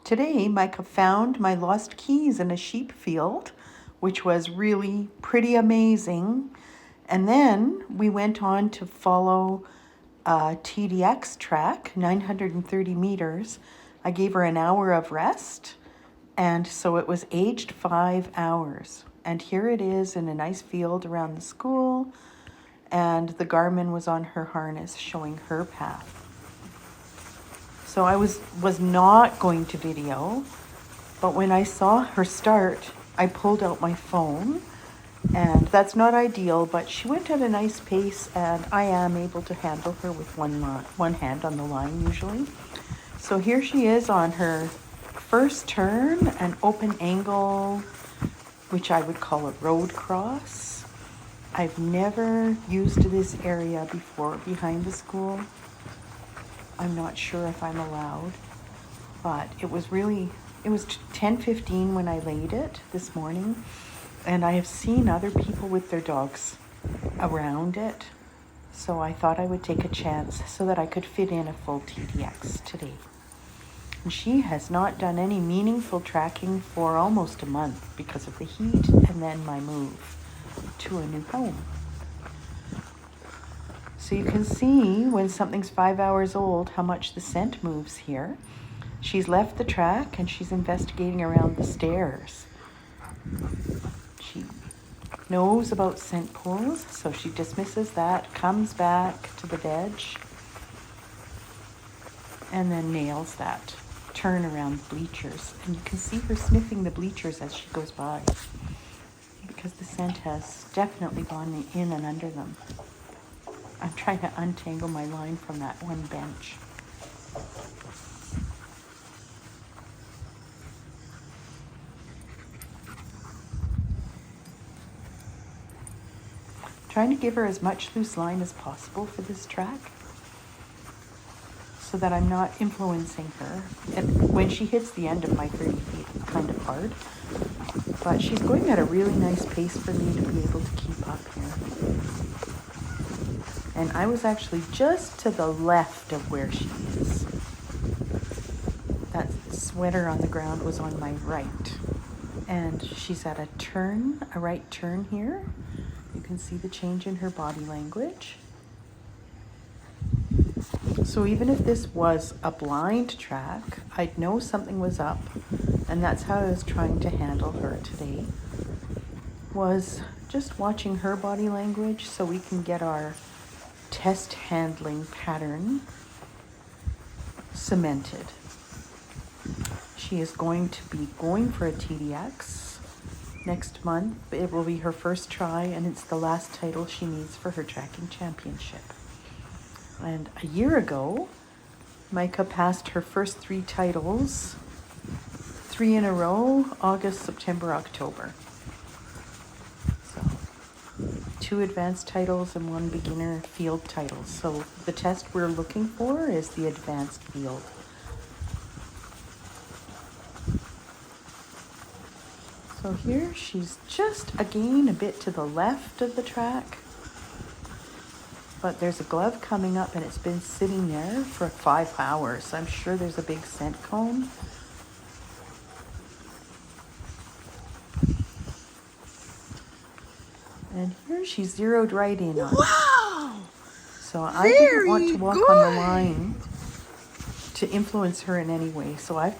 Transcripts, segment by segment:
Today, Micah found my lost keys in a sheep field, which was really pretty amazing. And then we went on to follow a TDX track, 930 meters. I gave her an hour of rest, and so it was aged 5 hours. And here it is in a nice field around the school, and the Garmin was on her harness showing her path. So I was not going to video, but when I saw her start, I pulled out my phone, and that's not ideal, but she went at a nice pace, and I am able to handle her with one hand on the line usually. So here she is on her first turn, an open angle, which I would call a road cross. I've never used this area before behind the school. I'm not sure if I'm allowed, but it was 10:15 when I laid it this morning, and I have seen other people with their dogs around it, so I thought I would take a chance so that I could fit in a full TDX today. And she has not done any meaningful tracking for almost a month because of the heat and then my move to a new home. So you can see when something's 5 hours old how much the scent moves here. She's left the track and she's investigating around the stairs. She knows about scent pools, so she dismisses that, comes back to the veg, and then nails that turn around the bleachers. And you can see her sniffing the bleachers as she goes by, because the scent has definitely gone in and under them. I'm trying to untangle my line from that one bench. Trying to give her as much loose line as possible for this track so that I'm not influencing her. And when she hits the end of my 30 feet, it's kind of hard. But she's going at a really nice pace for me to be able to keep up here. And I was actually just to the left of where she is. That sweater on the ground was on my right. And she's at a right turn here. You can see the change in her body language. So even if this was a blind track, I'd know something was up. And that's how I was trying to handle her today, was just watching her body language so we can get our test handling pattern cemented. She is going to be going for a TDX next month. It will be her first try, and it's the last title she needs for her tracking championship. And a year ago, Micah passed her first 3 titles, 3 in a row, August, September, October. So 2 advanced titles and 1 beginner field title. So the test we're looking for is the advanced field. So here she's just again a bit to the left of the track, but there's a glove coming up and it's been sitting there for 5 hours. I'm sure there's a big scent cone. And here she's zeroed right in on. Wow! So I didn't want to walk on the line to influence her in any way. So I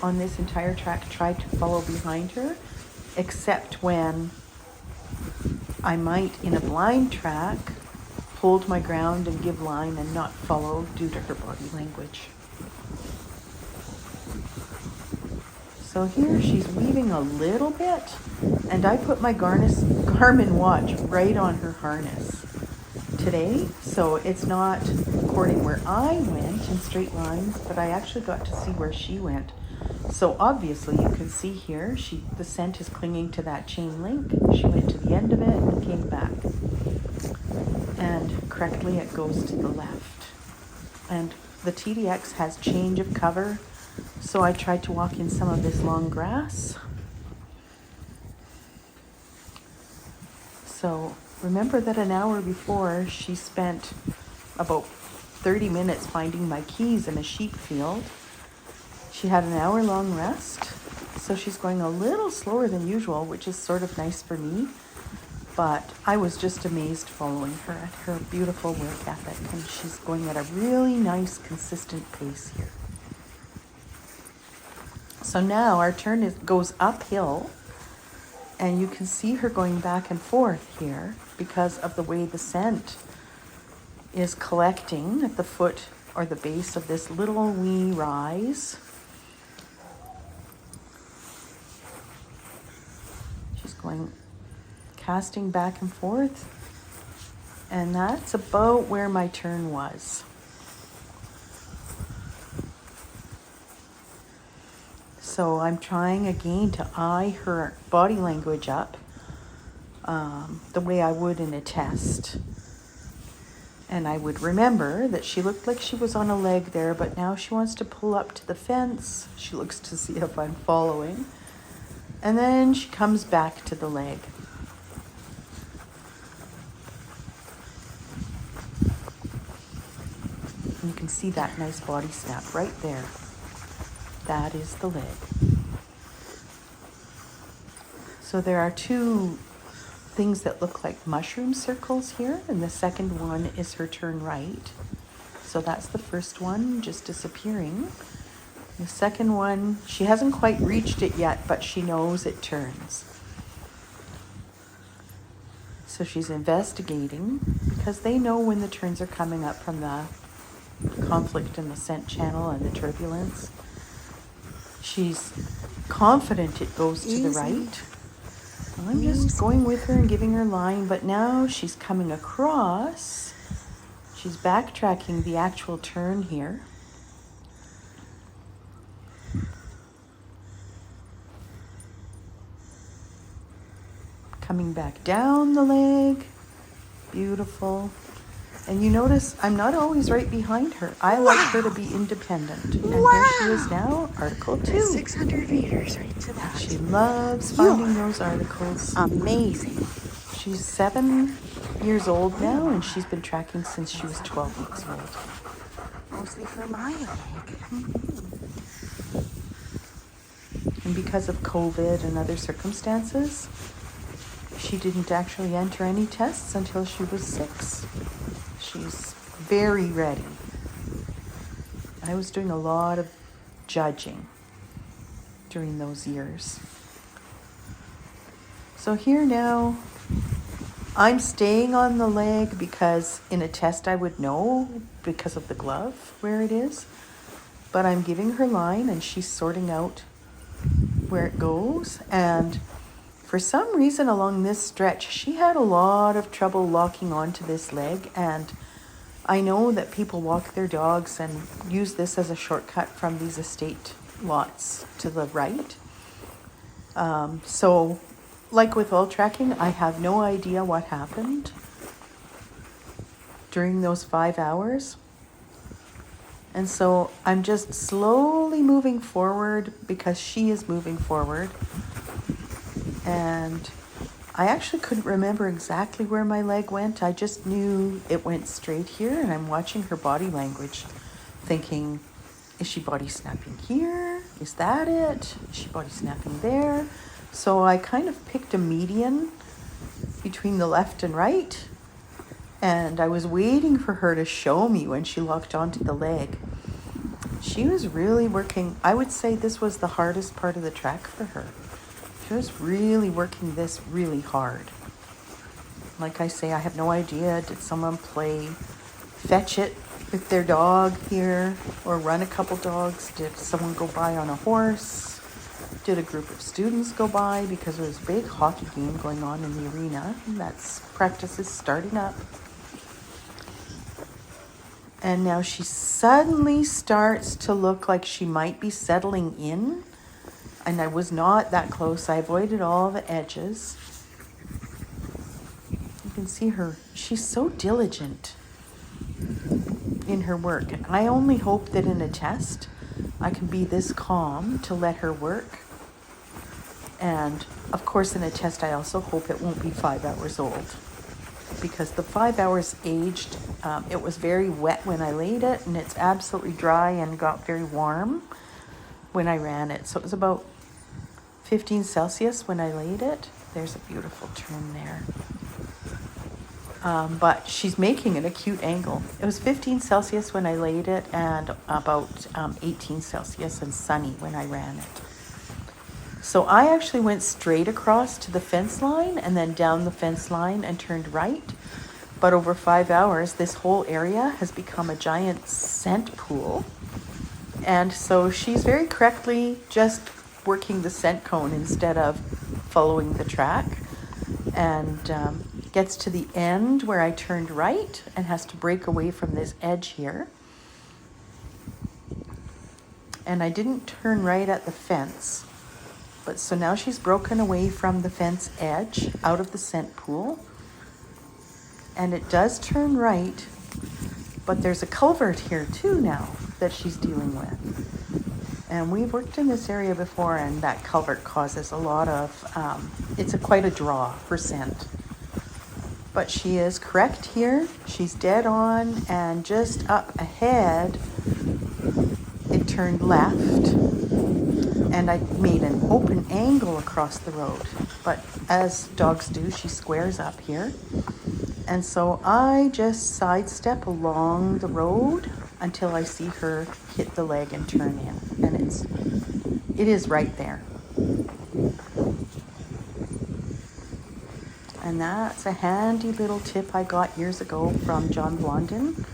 on this entire track tried to follow behind her, except when I might in a blind track hold my ground and give line and not follow due to her body language. So here she's weaving a little bit, and I put my Garmin watch right on her harness today, so it's not according where I went in straight lines, but I actually got to see where she went. So obviously you can see here, the scent is clinging to that chain link. She went to the end of it and came back. And correctly it goes to the left. And the TDX has change of cover, so I tried to walk in some of this long grass. So remember that an hour before she spent about 30 minutes finding my keys in a sheep field. She had an hour-long rest, so she's going a little slower than usual, which is sort of nice for me. But I was just amazed following her at her beautiful work ethic, and she's going at a really nice, consistent pace here. So now our turn goes uphill, and you can see her going back and forth here because of the way the scent is collecting at the foot or the base of this little wee rise. She's going, casting back and forth, and that's about where my turn was. So I'm trying again to eye her body language up the way I would in a test. And I would remember that she looked like she was on a leg there, but now she wants to pull up to the fence. She looks to see if I'm following. And then she comes back to the leg. And you can see that nice body snap right there. That is the leg. So there are two things that look like mushroom circles here, and the second one is her turn right. So that's the first one, just disappearing. The second one, she hasn't quite reached it yet, but she knows it turns. So she's investigating because they know when the turns are coming up from the conflict in the scent channel and the turbulence. She's confident it goes to the right. I'm just going with her and giving her line, but now she's coming across. She's backtracking the actual turn here. Coming back down the leg. Beautiful. And you notice I'm not always right behind her. I like her to be independent. And here she is now, article 2. 600 meters right to that. She loves finding those articles. Amazing. She's 7 years old now, and she's been tracking since she was 12 weeks old. Mostly for my leg. And because of COVID and other circumstances, she didn't actually enter any tests until she was 6. She's very ready. I was doing a lot of judging during those years. So here now, I'm staying on the leg because in a test I would know because of the glove where it is. But I'm giving her line and she's sorting out where it goes. And for some reason along this stretch, she had a lot of trouble locking onto this leg. And I know that people walk their dogs and use this as a shortcut from these estate lots to the right. So like with all tracking, I have no idea what happened during those 5 hours. And so I'm just slowly moving forward because she is moving forward. And I actually couldn't remember exactly where my leg went. I just knew it went straight here, and I'm watching her body language, thinking, is she body snapping here? Is that it? Is she body snapping there? So I kind of picked a median between the left and right, and I was waiting for her to show me when she locked onto the leg. She was really working. I would say this was the hardest part of the track for her. She was really working this really hard. Like I say, I have no idea. Did someone play fetch it with their dog here or run a couple dogs? Did someone go by on a horse? Did a group of students go by because there was a big hockey game going on in the arena? And that's practice is starting up. And now she suddenly starts to look like she might be settling in. And I was not that close. I avoided all the edges. You can see her. She's so diligent in her work. And I only hope that in a test, I can be this calm to let her work. And of course, in a test, I also hope it won't be 5 hours old. Because the 5 hours aged, it was very wet when I laid it. And it's absolutely dry and got very warm when I ran it. So it was about 15 Celsius when I laid it. There's a beautiful turn there. But she's making an acute angle. It was 15 Celsius when I laid it and about 18 Celsius and sunny when I ran it. So I actually went straight across to the fence line and then down the fence line and turned right. But over 5 hours, this whole area has become a giant scent pool. And so she's very correctly just working the scent cone instead of following the track. And gets to the end where I turned right and has to break away from this edge here. And I didn't turn right at the fence. But so now she's broken away from the fence edge out of the scent pool. And it does turn right, but there's a culvert here too now that she's dealing with. And we've worked in this area before, and that culvert causes a lot of, it's quite a draw for scent. But she is correct here. She's dead on, and just up ahead, it turned left. And I made an open angle across the road. But as dogs do, she squares up here. And so I just sidestep along the road until I see her hit the leg and turn in. And it is right there. And that's a handy little tip I got years ago from John Blondin,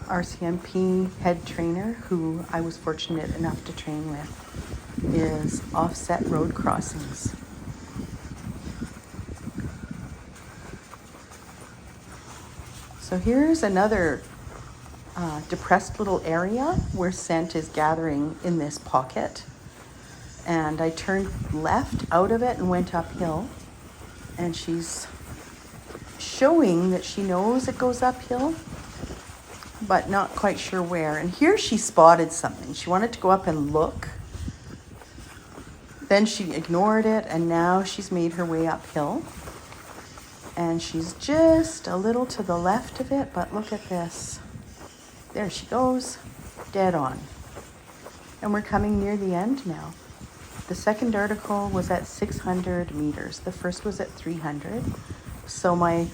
RCMP head trainer, who I was fortunate enough to train with, is offset road crossings. So here's another depressed little area where scent is gathering in this pocket. And I turned left out of it and went uphill. And she's showing that she knows it goes uphill, but not quite sure where. And here she spotted something. She wanted to go up and look. Then she ignored it, and now she's made her way uphill. And she's just a little to the left of it, but look at this. There she goes, dead on. And we're coming near the end now. The second article was at 600 meters. The first was at 300. So my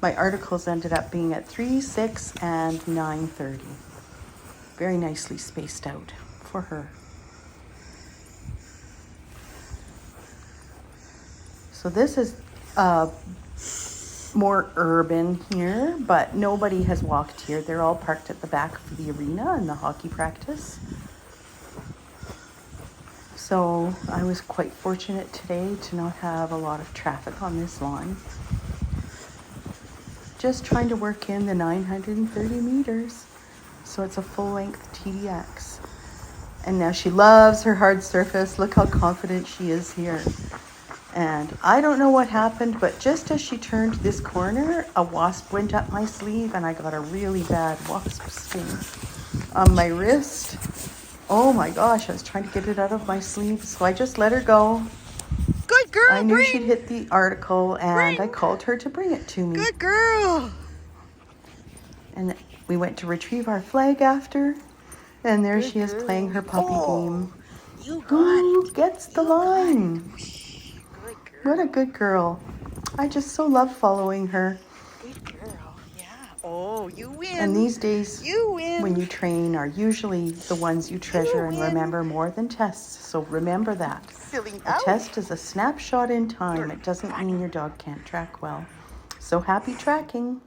articles ended up being at 3, 6, and 9:30. Very nicely spaced out for her. So this is more urban here, but nobody has walked here. They're all parked at the back of the arena and the hockey practice. So I was quite fortunate today to not have a lot of traffic on this line. Just trying to work in the 930 meters. So it's a full-length TDX. And now she loves her hard surface. Look how confident she is here. And I don't know what happened, but just as she turned this corner, a wasp went up my sleeve and I got a really bad wasp sting on my wrist. Oh my gosh, I was trying to get it out of my sleeve, so I just let her go. Good girl, I knew she'd hit the article, and I called her to bring it to me. Good girl. And we went to retrieve our flag after, and there she is playing her puppy game. You got Who it. gets the line? Good girl. What a good girl. I just so love following her. Good girl. Yeah. Oh, you win. And these days, You win. when you train, are usually the ones you treasure and remember more than tests. So remember that. Silly. A test is a snapshot in time. It doesn't mean your dog can't track well. So happy tracking.